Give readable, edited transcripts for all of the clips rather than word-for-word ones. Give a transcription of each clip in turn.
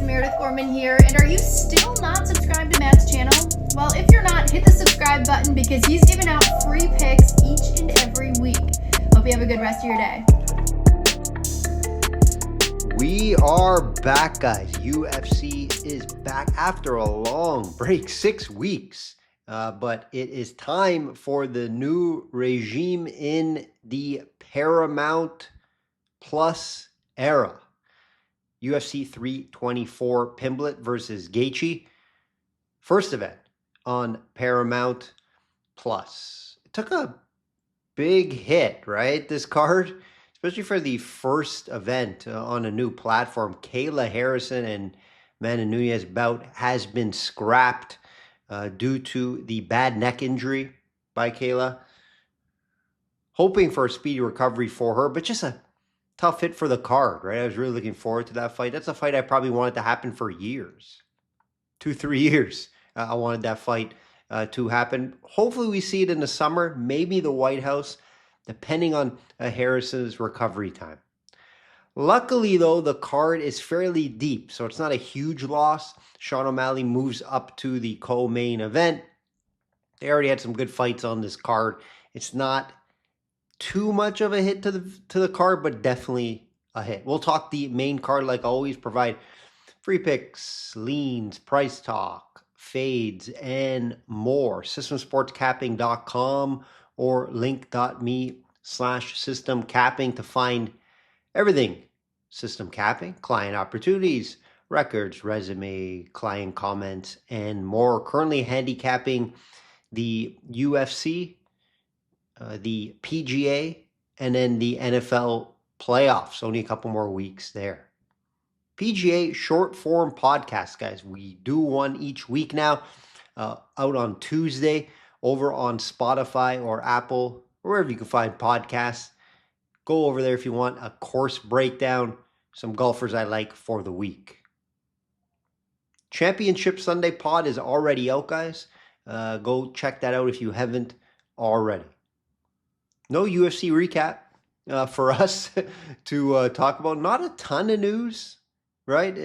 Meredith Gorman here, and are you still not subscribed to Matt's channel? Well, if you're not, hit the subscribe button because he's giving out free picks each and every week. Hope you have a good rest of your day. We are back, guys. UFC is back after a long break, 6 weeks. But it is time for the new regime in the Paramount Plus era. UFC 324, Pimblett versus Gaethje. First event on Paramount Plus. It took a big hit, right? This card, especially for the first event on a new platform. Kayla Harrison and Amanda Nunes bout has been scrapped due to the bad neck injury by Kayla. Hoping for a speedy recovery for her, but just a tough hit for the card, right? I was really looking forward to that fight. That's a fight I probably wanted to happen for years. 2-3 years. I wanted that fight to happen. Hopefully we see it in the summer, maybe the White House, depending on Harrison's recovery time. Luckily, though, the card is fairly deep, so it's not a huge loss. Sean O'Malley moves up to the co-main event. They already had some good fights on this card. It's not too much of a hit to the card, but definitely a hit. We'll talk the main card like always, provide free picks, leans, price talk, fades, and more. Systemsportscapping.com or link.me/systemcapping to find everything system capping, client opportunities, records, resume, client comments, and more. Currently handicapping the UFC, the PGA, and then the NFL playoffs. Only a couple more weeks there. PGA short form podcast, guys. We do one each week now, out on Tuesday, over on Spotify or Apple, or wherever you can find podcasts. Go over there if you want a course breakdown, some golfers I like for the week. Championship Sunday pod is already out, guys. Go check that out if you haven't already. No UFC recap for us to talk about. Not a ton of news, right?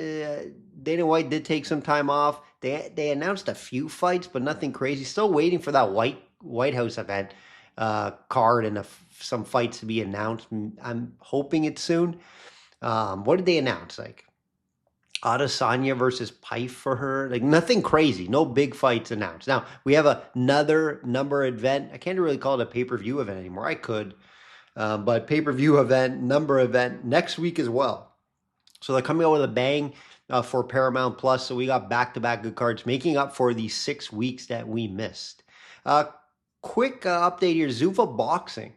Dana White did take some time off. They announced a few fights, but nothing crazy. Still waiting for that White House event card and some fights to be announced. I'm hoping it's soon. What did they announce? Like Adesanya versus Pife for her. Like nothing crazy. No big fights announced. Now, we have another number event. I can't really call it a pay-per-view event anymore. I could. But pay-per-view event, number event next week as well. So they're coming out with a bang for Paramount Plus. So we got back-to-back good cards, making up for the 6 weeks that we missed. Quick update here. Zuffa Boxing.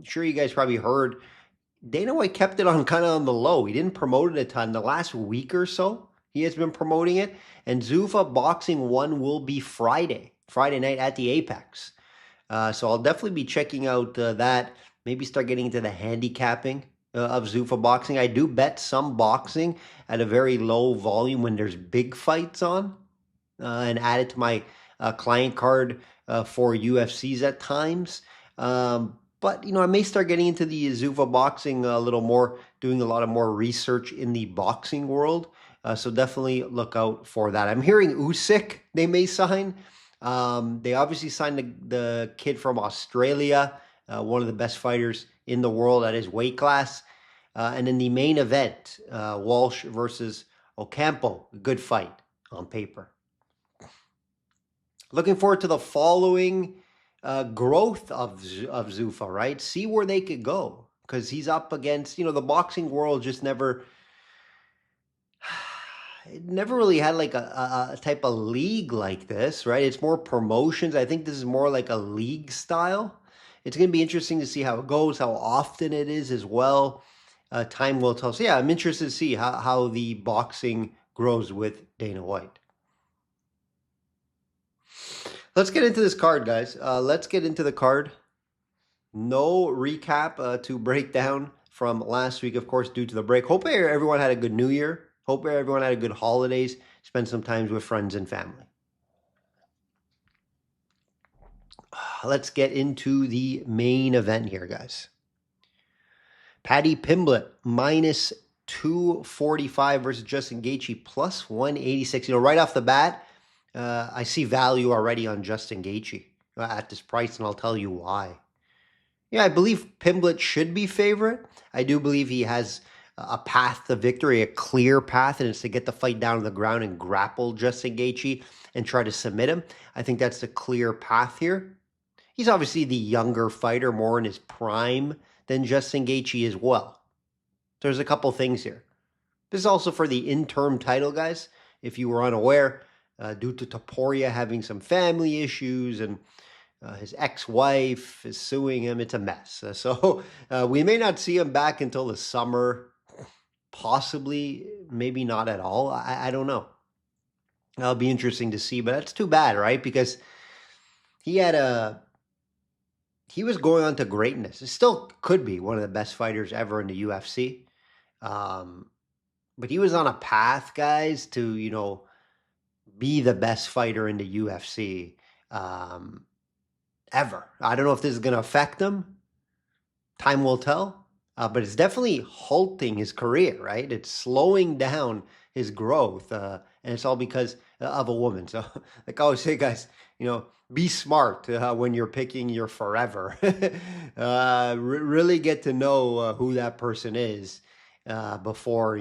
Sure you guys probably heard Dana White kept it on kind of on the low. He didn't promote it a ton. The last week or so, he has been promoting it. And Zuffa Boxing 1 will be Friday night at the Apex. So I'll definitely be checking out that. Maybe start getting into the handicapping of Zuffa Boxing. I do bet some boxing at a very low volume when there's big fights on, and add it to my client card for UFCs at times. But, I may start getting into the Zuffa Boxing a little more, doing a lot of more research in the boxing world. So definitely look out for that. I'm hearing Usyk they may sign. They obviously signed the kid from Australia, one of the best fighters in the world at his weight class. And in the main event, Walsh versus Ocampo, good fight on paper. Looking forward to the following growth of Zuffa, right? See where they could go, because he's up against, the boxing world just never really had like a type of league like this, right? It's more promotions. I think this is more like a league style. It's going to be interesting to see how it goes, how often it is as well. Time will tell. So yeah, I'm interested to see how the boxing grows with Dana White. Let's get into this card, guys. Let's get into the card. No recap to break down from last week, of course, due to the break. Hope everyone had a good New Year. Hope everyone had a good holidays. Spend some time with friends and family. Let's get into the main event here, guys. Paddy Pimblett, minus 245 versus Justin Gaethje plus 186. Right off the bat, I see value already on Justin Gaethje at this price, and I'll tell you why. Yeah, I believe Pimblett should be favorite. I do believe he has a path to victory, a clear path, and it's to get the fight down to the ground and grapple Justin Gaethje and try to submit him. I think that's the clear path here. He's obviously the younger fighter, more in his prime than Justin Gaethje as well. There's a couple things here. This is also for the interim title, guys. If you were unaware, due to Topuria having some family issues and his ex-wife is suing him, it's a mess. So we may not see him back until the summer. Possibly, maybe not at all. I don't know. That'll be interesting to see, but that's too bad, right? Because he was going on to greatness. It still could be one of the best fighters ever in the UFC. But he was on a path, guys, to, be the best fighter in the UFC ever. I don't know if this is going to affect him. Time will tell. But it's definitely halting his career, right? It's slowing down his growth. And it's all because of a woman. So like I always say, guys, be smart when you're picking your forever. Really get to know who that person is before,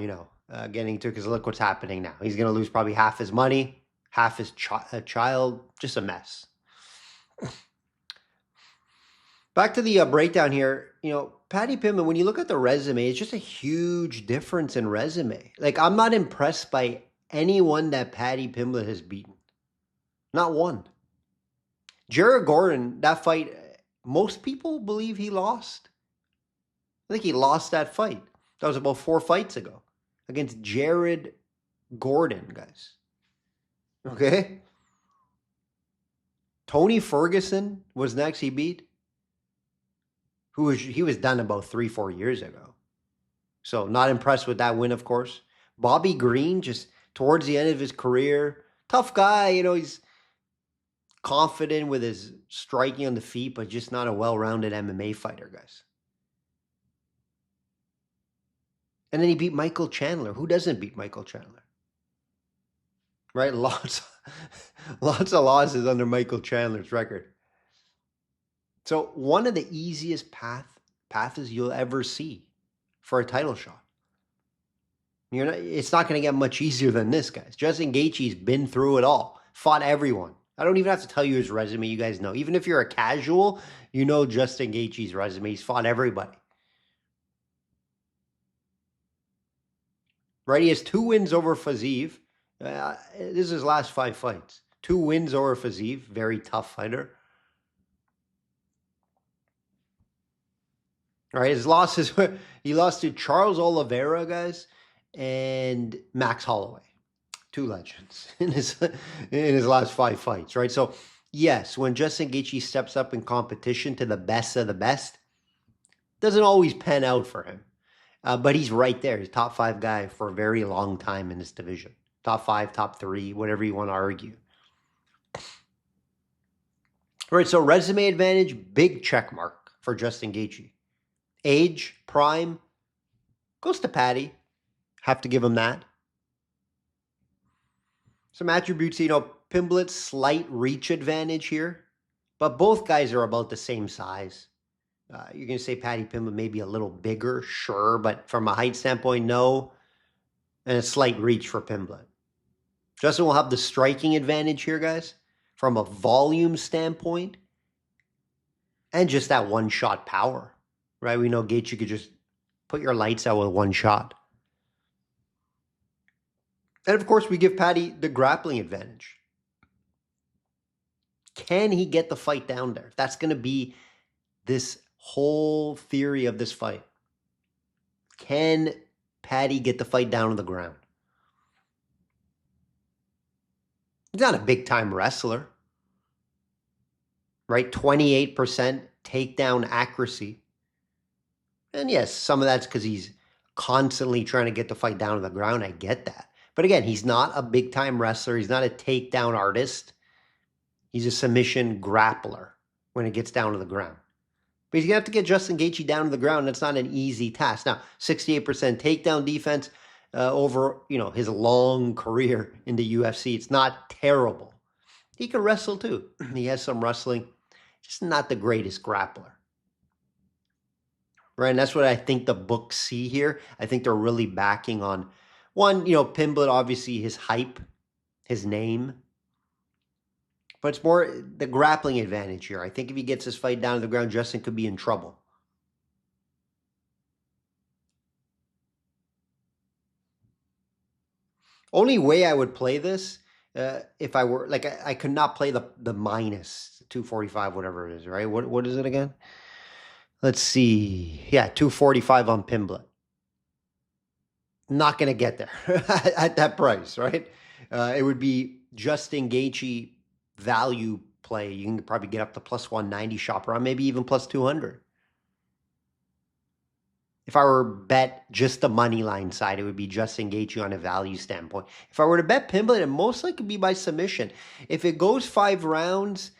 getting to, because look what's happening now. He's going to lose probably half his money, half his child, just a mess. Back to the breakdown here, Paddy Pimblett, when you look at the resume, it's just a huge difference in resume. Like, I'm not impressed by anyone that Paddy Pimblett has beaten. Not one. Jared Gordon, that fight, most people believe he lost. I think he lost that fight. That was about 4 fights ago against Jared Gordon, guys. Okay? Tony Ferguson was next he beat. He was done about 3-4 years ago. So not impressed with that win, of course. Bobby Green, just towards the end of his career. Tough guy, he's confident with his striking on the feet, but just not a well-rounded MMA fighter, guys. And then he beat Michael Chandler. Who doesn't beat Michael Chandler? Right? Lots of losses under Michael Chandler's record. So one of the easiest paths you'll ever see for a title shot. It's not going to get much easier than this, guys. Justin Gaethje's been through it all. Fought everyone. I don't even have to tell you his resume. You guys know. Even if you're a casual, Justin Gaethje's resume. He's fought everybody. Right? He has 2 wins over Fiziev. This is his last 5 fights. 2 wins over Fiziev. Very tough fighter. All right, his losses, he lost to Charles Oliveira, guys, and Max Holloway. 2 legends in his last 5 fights, right? So, yes, when Justin Gaethje steps up in competition to the best of the best, doesn't always pan out for him. But he's right there. He's top 5 guy for a very long time in this division. Top 5, top 3, whatever you want to argue. All right, so resume advantage, big check mark for Justin Gaethje. Age, prime, goes to Paddy. Have to give him that. Some attributes, Pimblett's slight reach advantage here. But both guys are about the same size. You're going to say Paddy Pimblett may be a little bigger, sure. But from a height standpoint, no. And a slight reach for Pimblett. Justin will have the striking advantage here, guys. From a volume standpoint. And just that one-shot power. Right, we know Gaethje could just put your lights out with one shot. And of course, we give Paddy the grappling advantage. Can he get the fight down there? That's going to be this whole theory of this fight. Can Paddy get the fight down to the ground? He's not a big-time wrestler. Right, 28% takedown accuracy. And yes, some of that's because he's constantly trying to get the fight down to the ground. I get that. But again, he's not a big-time wrestler. He's not a takedown artist. He's a submission grappler when it gets down to the ground. But he's going to have to get Justin Gaethje down to the ground. That's not an easy task. Now, 68% takedown defense over, his long career in the UFC. It's not terrible. He can wrestle too. He has some wrestling. Just not the greatest grappler. Right? And that's what I think the books see here. I think they're really backing on, one, Pimblett, obviously his hype, his name. But it's more the grappling advantage here. I think if he gets his fight down to the ground, Justin could be in trouble. Only way I would play this, if I were, like, I could not play the minus 245, whatever it is, right? What is it again? Let's see. Yeah, 245 on Pimblett. Not going to get there at that price, right? It would be Justin Gaethje value play. You can probably get up to plus 190, shop around, maybe even plus 200. If I were bet just the money line side, it would be Justin Gaethje on a value standpoint. If I were to bet Pimblett, it most likely could be by submission. If it goes 5 rounds,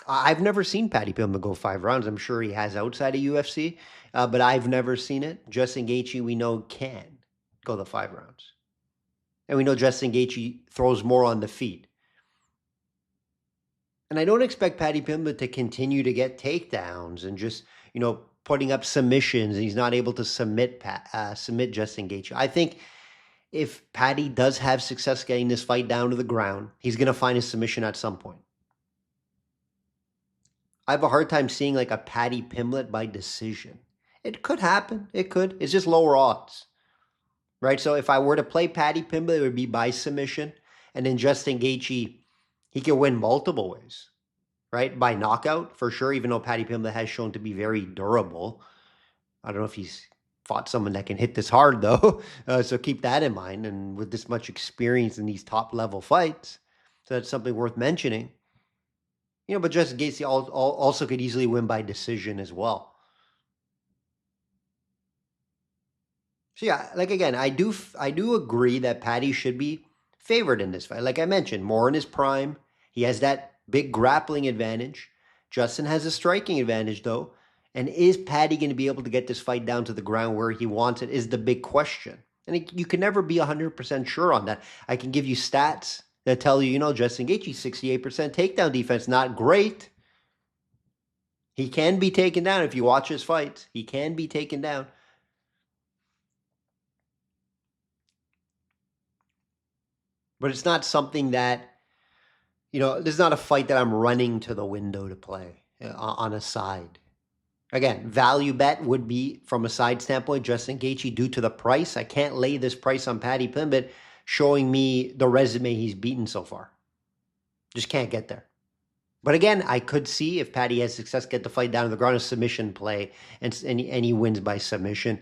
I've never seen Paddy Pimblett go 5 rounds. I'm sure he has outside of UFC, but I've never seen it. Justin Gaethje, we know, can go the 5 rounds. And we know Justin Gaethje throws more on the feet. And I don't expect Paddy Pimblett to continue to get takedowns and just, putting up submissions, and he's not able to submit Justin Gaethje. I think if Paddy does have success getting this fight down to the ground, he's going to find a submission at some point. I have a hard time seeing like a Paddy Pimblett by decision. It could happen. It could. It's just lower odds, right? So if I were to play Paddy Pimblett, it would be by submission. And then Justin Gaethje, he can win multiple ways. Right? By knockout, for sure, even though Paddy Pimblett has shown to be very durable. I don't know if he's fought someone that can hit this hard, though. So keep that in mind. And with this much experience in these top-level fights, so that's something worth mentioning. But Justin Gaethje also could easily win by decision as well. So yeah, like again, I do agree that Paddy should be favored in this fight. Like I mentioned, more in his prime. He has that big grappling advantage. Justin has a striking advantage, though. And is Paddy going to be able to get this fight down to the ground where he wants it is the big question. And you can never be 100% sure on that. I can give you stats that tell you, Justin Gaethje, 68% takedown defense, not great. He can be taken down if you watch his fights. He can be taken down. But it's not something that, this is not a fight that I'm running to the window to play on a side. Again, value bet would be, from a side standpoint, Justin Gaethje due to the price. I can't lay this price on Paddy Pimblett showing me the resume he's beaten so far. Just can't get there. But again, I could see if Paddy has success, get the fight down to the ground, a submission play, and he wins by submission.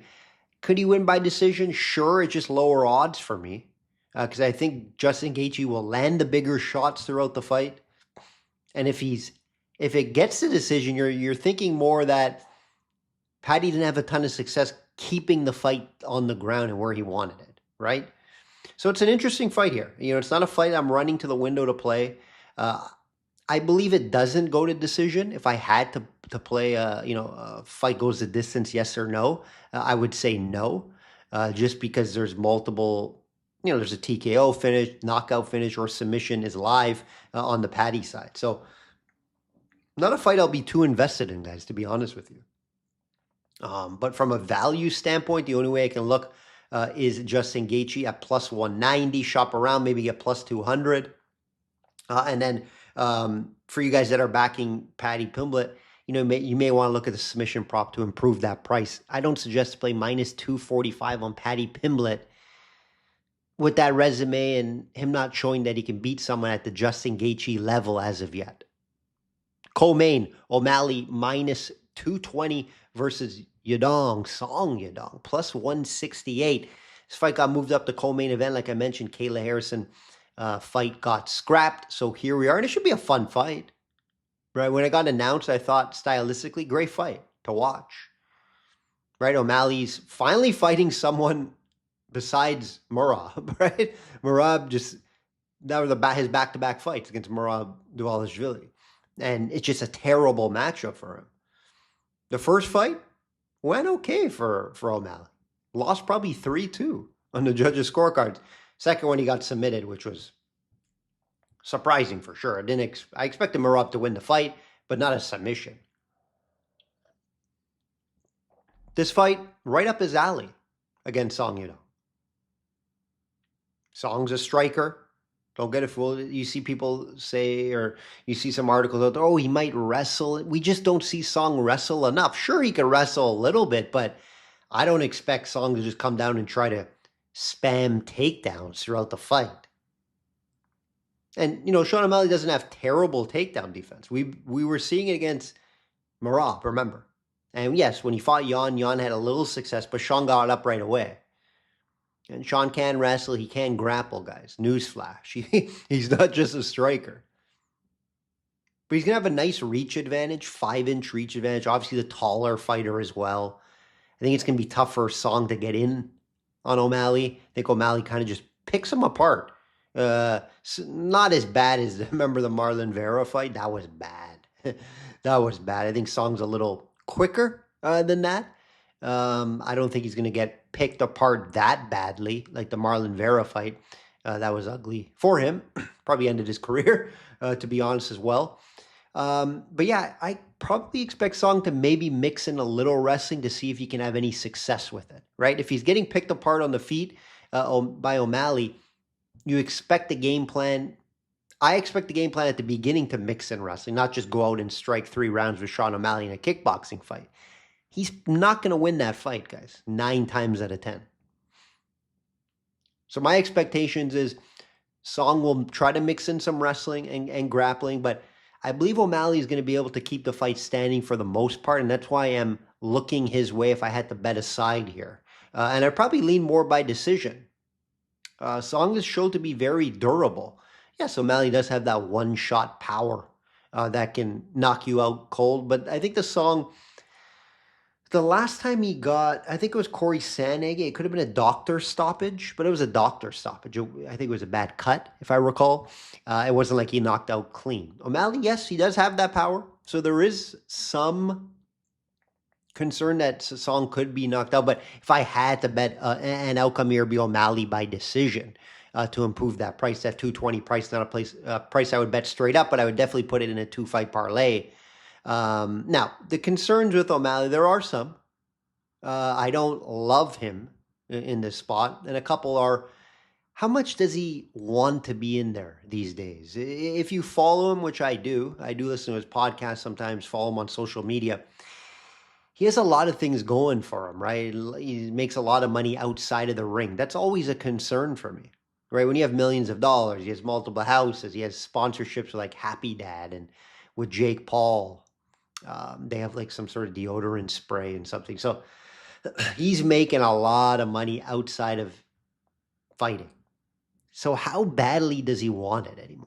Could he win by decision? Sure, it's just lower odds for me. Because I think Justin Gaethje will land the bigger shots throughout the fight. And if it gets to decision, you're thinking more that Paddy didn't have a ton of success keeping the fight on the ground and where he wanted it, right? So it's an interesting fight here. It's not a fight I'm running to the window to play. I believe it doesn't go to decision. If I had to play a fight goes the distance, yes or no, I would say no, just because there's multiple. There's a TKO finish, knockout finish, or submission is live on the Paddy side. So not a fight I'll be too invested in, guys, to be honest with you. But from a value standpoint, the only way I can look is Justin Gaethje at plus 190, shop around, maybe get plus 200. And then for you guys that are backing Paddy Pimblett, you may want to look at the submission prop to improve that price. I don't suggest to play minus 245 on Paddy Pimblett with that resume and him not showing that he can beat someone at the Justin Gaethje level as of yet. Co-main, O'Malley minus 220 versus Song Yadong, plus 168. This fight got moved up to co-main event. Like I mentioned, Kayla Harrison fight got scrapped. So here we are. And it should be a fun fight. Right? When it got announced, I thought stylistically, great fight to watch. Right? O'Malley's finally fighting someone besides Merab, right? Merab that were his back-to-back fights against Merab Dvalishvili. And it's just a terrible matchup for him. The first fight went okay for O'Malley. Lost probably 3-2 on the judges' scorecards. Second one, he got submitted, which was surprising for sure. I expected Merab to win the fight, but not a submission. This fight, right up his alley against Song Yudong. Song's a striker. Don't get it fooled. You see people say, or you see some articles out there, oh, he might wrestle. We just don't see Song wrestle enough. Sure, he can wrestle a little bit, but I don't expect Song to just come down and try to spam takedowns throughout the fight. And, Sean O'Malley doesn't have terrible takedown defense. We were seeing it against Merab, remember? And yes, when he fought Yan had a little success, but Sean got up right away. And Sean can wrestle. He can grapple, guys. Newsflash. He's not just a striker. But he's going to have a nice reach advantage, 5-inch reach advantage. Obviously, the taller fighter as well. I think it's going to be tough for Song to get in on O'Malley. I think O'Malley kind of just picks him apart. Not as bad as, remember the Marlon Vera fight? That was bad. That was bad. I think Song's a little quicker than that. I don't think he's going to get picked apart that badly like the Marlon Vera fight. That was ugly for him. Probably ended his career, to be honest, as well. But yeah, I probably expect Song to maybe mix in a little wrestling to see if he can have any success with it, right? If he's getting picked apart on the feet by O'Malley, you expect the game plan. I expect the game plan at the beginning to mix in wrestling, not just go out and strike 3 rounds with Sean O'Malley in a kickboxing fight. He's not going to win that fight, guys, 9 times out of 10. So my expectations is Song will try to mix in some wrestling and grappling, but I believe O'Malley is going to be able to keep the fight standing for the most part, and that's why I'm looking his way if I had to bet a side here. And I'd probably lean more by decision. Song is shown to be very durable. Yes, O'Malley does have that one-shot power that can knock you out cold, but I think the last time he got, I think it was Corey Sandhagen. It could have been a doctor stoppage, but it was a doctor stoppage. I think it was a bad cut, if I recall. It wasn't like he knocked out clean. O'Malley, yes, he does have that power. So there is some concern that Song could be knocked out. But if I had to bet an outcome here, it'd be O'Malley by decision to improve that price. That 220 price, not a price I would bet straight up, but I would definitely put it in a 2-fight parlay. Now, the concerns with O'Malley, there are some. I don't love him in this spot. And a couple are, how much does he want to be in there these days? If you follow him, which I do listen to his podcast sometimes, follow him on social media. He has a lot of things going for him, right? He makes a lot of money outside of the ring. That's always a concern for me, right? When you have millions of dollars, he has multiple houses, he has sponsorships with like Happy Dad and with Jake Paul. They have like some sort of deodorant spray and something. So he's making a lot of money outside of fighting. So how badly does he want it anymore?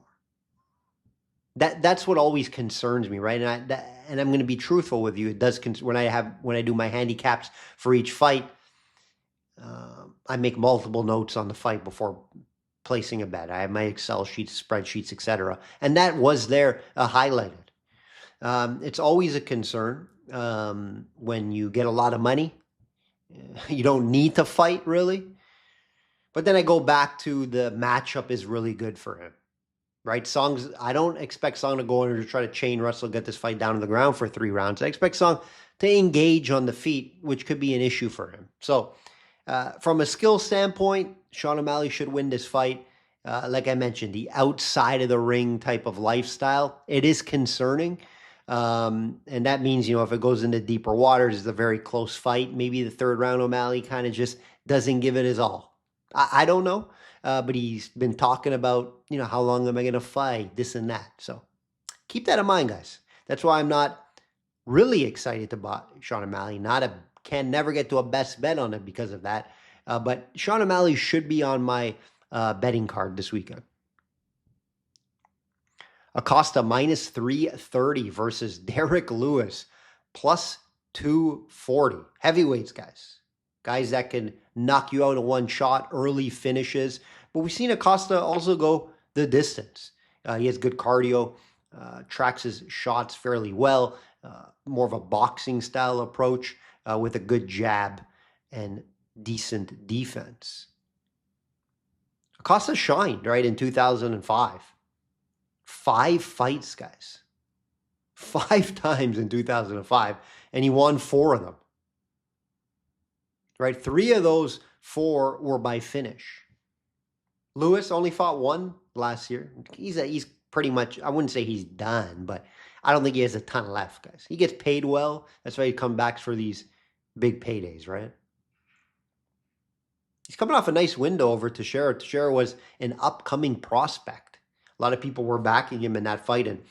That's what always concerns me, right? And I'm going to be truthful with you. It does when I do my handicaps for each fight. I make multiple notes on the fight before placing a bet. I have my Excel sheets, spreadsheets, etc. And that was there highlighted. It's always a concern when you get a lot of money. You don't need to fight, really. But then I go back to the matchup is really good for him, right? I don't expect Song to go in and try to chain wrestle, get this fight down to the ground for 3 rounds. I expect Song to engage on the feet, which could be an issue for him. So from a skill standpoint, Sean O'Malley should win this fight. Like I mentioned, the outside of the ring type of lifestyle, it is concerning. And that means, if it goes into deeper waters, it's a very close fight. Maybe the 3rd round, O'Malley kind of just doesn't give it his all. I don't know. But he's been talking about, how long am I going to fight, this and that. So keep that in mind, guys. That's why I'm not really excited to buy Sean O'Malley. Can never get to a best bet on it because of that. But Sean O'Malley should be on my betting card this weekend. Acosta minus 330 versus Derek Lewis plus 240. Heavyweights, guys. Guys that can knock you out in one shot, early finishes. But we've seen Acosta also go the distance. He has good cardio, tracks his shots fairly well. more of a boxing style approach with a good jab and decent defense. Acosta shined, right, in 2005. 5 fights, guys. 5 times in 2005, and he won 4 of them. Right? 3 of those 4 were by finish. Lewis only fought 1 last year. He's pretty much, I wouldn't say he's done, but I don't think he has a ton left, guys. He gets paid well. That's why he comes back for these big paydays, right? He's coming off a nice window over Teixeira. Teixeira was an upcoming prospect. A lot of people were backing him in that fight, and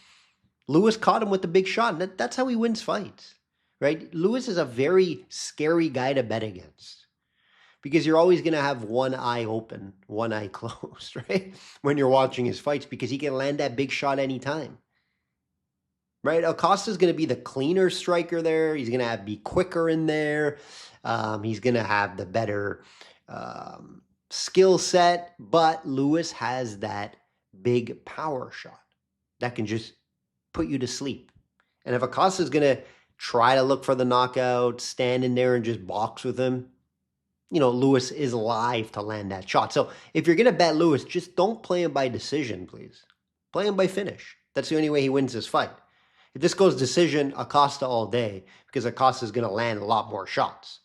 Lewis caught him with the big shot. And that's how he wins fights, right? Lewis is a very scary guy to bet against because you're always going to have one eye open, one eye closed, right? When you're watching his fights, because he can land that big shot anytime, right? Acosta's going to be the cleaner striker there. He's going to be quicker in there. He's going to have the better skill set, but Lewis has that big power shot that can just put you to sleep. And if Acosta's going to try to look for the knockout, stand in there and just box with him, Lewis is live to land that shot. So if you're going to bet Lewis, just don't play him by decision, please. Play him by finish. That's the only way he wins this fight. If this goes decision, Acosta all day, because Acosta is going to land a lot more shots,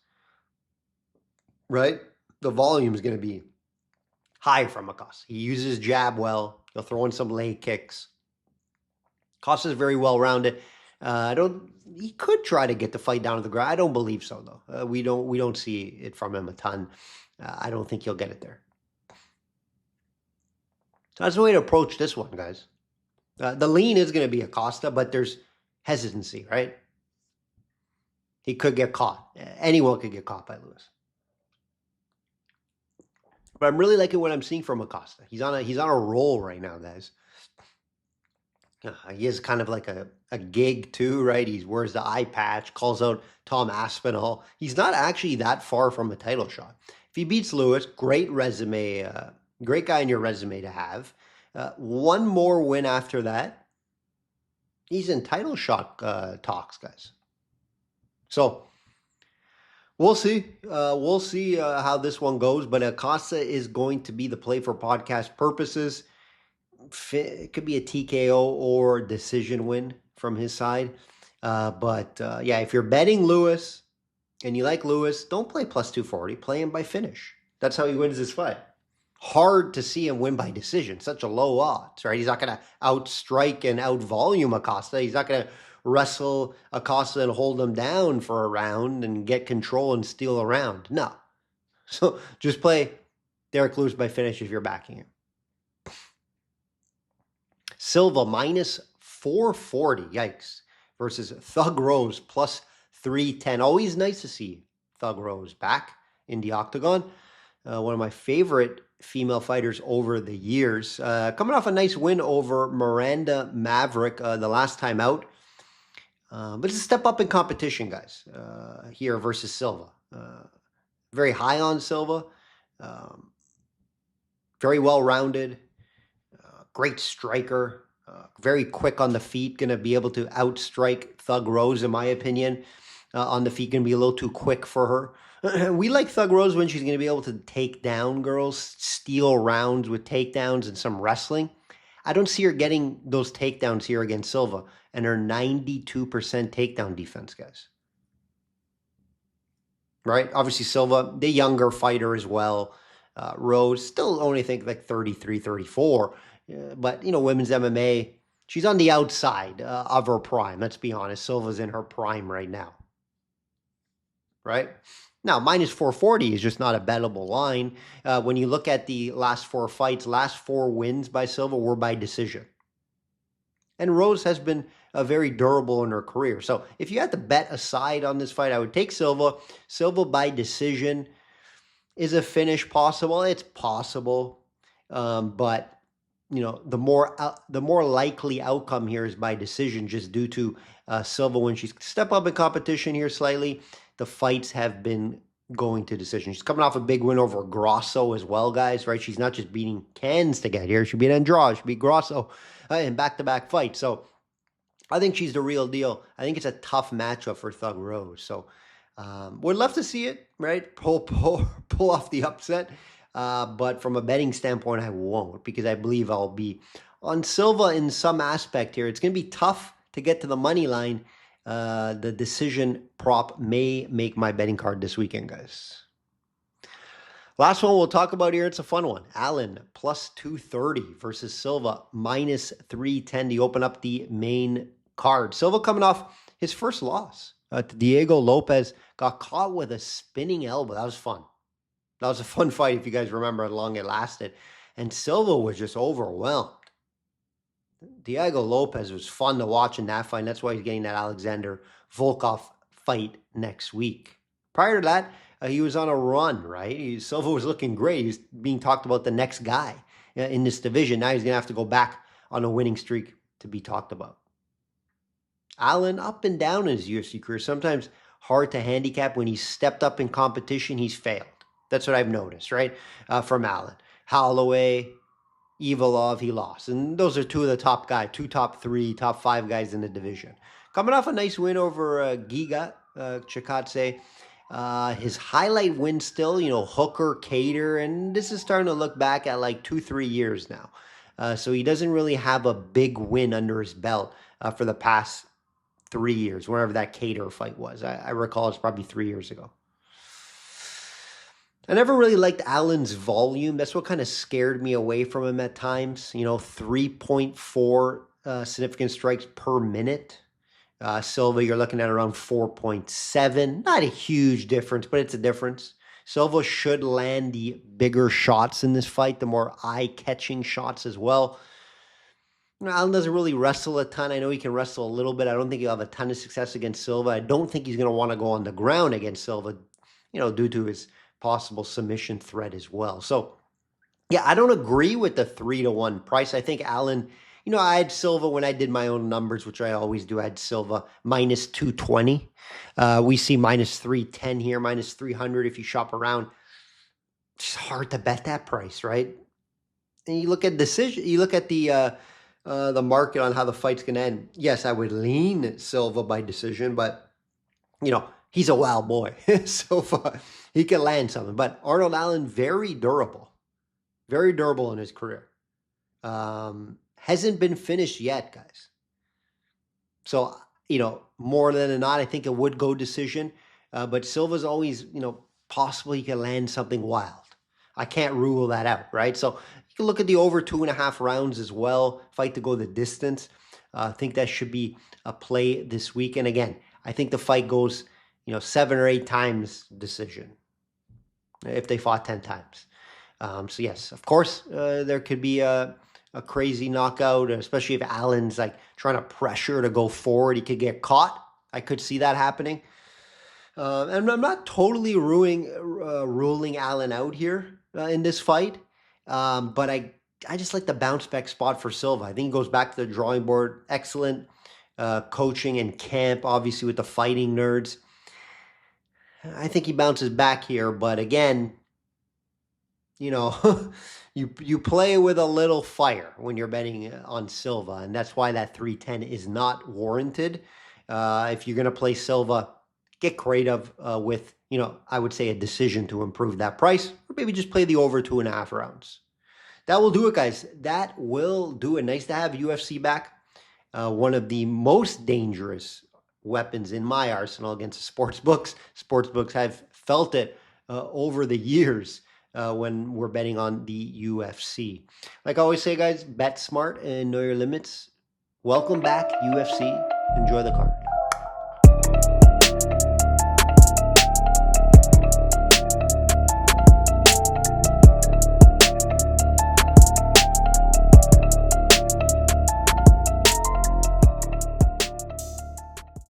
right? The volume is going to be high from Acosta. He uses his jab well. He'll throw in some leg kicks. Acosta is very well-rounded. He could try to get the fight down to the ground. I don't believe so, though. We don't see it from him a ton. I don't think he'll get it there. So that's the way to approach this one, guys. The lean is going to be Acosta, but there's hesitancy, right? He could get caught. Anyone could get caught by Lewis. But I'm really liking what I'm seeing from Acosta. He's on a roll right now, guys. He is kind of like a gig too, right? He wears the eye patch, calls out Tom Aspinall. He's not actually that far from a title shot. If he beats Lewis, great resume, great guy in your resume to have. One more win after that, he's in title shot talks, guys. So we'll see. We'll see how this one goes. But Acosta is going to be the play for podcast purposes. It could be a TKO or decision win from his side. But if you're betting Lewis and you like Lewis, don't play plus 240. Play him by finish. That's how he wins this fight. Hard to see him win by decision. Such a low odds, right? He's not going to outstrike and outvolume Acosta. He's not going to wrestle Acosta and hold him down for a round and get control and steal a round. No. So just play Derek Lewis by finish if you're backing him. Silva minus 440, yikes, versus Thug Rose plus 310. Always nice to see Thug Rose back in the octagon. One of my favorite female fighters over the years. Coming off a nice win over Miranda Maverick the last time out. But it's a step up in competition, guys, here versus Silva. Very high on Silva. Very well-rounded. Great striker, very quick on the feet, going to be able to outstrike Thug Rose, in my opinion. On the feet, going to be a little too quick for her. We like Thug Rose when she's going to be able to take down girls, steal rounds with takedowns and some wrestling. I don't see her getting those takedowns here against Silva and her 92% takedown defense, guys. Right? Obviously, Silva, the younger fighter as well. Rose, still only think like 33, 34. But, women's MMA, she's on the outside of her prime. Let's be honest. Silva's in her prime right now. Right? Now, minus 440 is just not a bettable line. When you look at the last 4 fights, last 4 wins by Silva were by decision. And Rose has been very durable in her career. So if you had to bet a side on this fight, I would take Silva. Silva by decision. Is a finish possible? It's possible. But the more likely outcome here is by decision, just due to Silva when she's step up in competition here slightly. The fights have been going to decision. She's coming off a big win over Grosso as well, guys, right? She's not just beating Cans to get here. She beat Andrade. She beat Grosso in back-to-back fights. So I think she's the real deal. I think it's a tough matchup for Thug Rose. So would love to see it, right? Pull off the upset. But from a betting standpoint, I won't because I believe I'll be on Silva in some aspect here. It's going to be tough to get to the money line. The decision prop may make my betting card this weekend, guys. Last one we'll talk about here. It's a fun one. Allen plus 230 versus Silva minus 310 to open up the main card. Silva coming off his first loss to Diego Lopez. Got caught with a spinning elbow. That was fun. That was a fun fight if you guys remember how long it lasted. And Silva was just overwhelmed. Diego Lopez was fun to watch in that fight. And that's why he's getting that Alexander Volkov fight next week. Prior to that, he was on a run, right? Silva was looking great. He was being talked about the next guy in this division. Now he's going to have to go back on a winning streak to be talked about. Allen up and down in his UFC career. Sometimes hard to handicap. When he's stepped up in competition, he's failed. That's what I've noticed, right? From Allen. Holloway, Evolov, he lost. And those are two of the top guys, top 5 guys in the division. Coming off a nice win over Giga Chikadze. His highlight win still, Hooker, Cater, and this is starting to look back at like 2-3 years now. So he doesn't really have a big win under his belt for the past 3 years, wherever that Cater fight was. I recall it's probably 3 years ago. I never really liked Allen's volume. That's what kind of scared me away from him at times. 3.4 significant strikes per minute. Silva, you're looking at around 4.7. Not a huge difference, but it's a difference. Silva should land the bigger shots in this fight, the more eye-catching shots as well. Allen doesn't really wrestle a ton. I know he can wrestle a little bit. I don't think he'll have a ton of success against Silva. I don't think he's going to want to go on the ground against Silva, due to his possible submission threat as well. So, yeah, I don't agree with the 3-1 price. I think Allen, I had Silva when I did my own numbers, which I always do. I had Silva minus 220. We see minus 310 here, minus 300 if you shop around. It's hard to bet that price, right? And you look at the market on how the fight's going to end. Yes, I would lean Silva by decision, but, he's a wild boy. Silva, he can land something. But Arnold Allen, very durable in his career. Hasn't been finished yet, guys. So, more than not, I think it would go decision. But Silva's always, possible he can land something wild. I can't rule that out, right? So you can look at the over 2.5 rounds as well. Fight to go the distance. I think that should be a play this week. And again, I think the fight goes, 7 or 8 times decision if they fought 10 times. So yes, of course, there could be a crazy knockout, especially if Allen's like trying to pressure to go forward. He could get caught. I could see that happening. And I'm not totally ruling Allen out here in this fight. But I just like the bounce back spot for Silva. I think he goes back to the drawing board. Excellent coaching and camp, obviously with the fighting nerds. I think he bounces back here. But again, you play with a little fire when you're betting on Silva, and that's why that 310 is not warranted. If you're going to play Silva, get creative with, I would say a decision to improve that price, or maybe just play the over 2.5 rounds. That will do it, guys. That will do it. Nice to have UFC back. One of the most dangerous weapons in my arsenal against the sports books. Sports books have felt it over the years. When we're betting on the UFC. Like I always say, guys, bet smart and know your limits. Welcome back, UFC. Enjoy the card.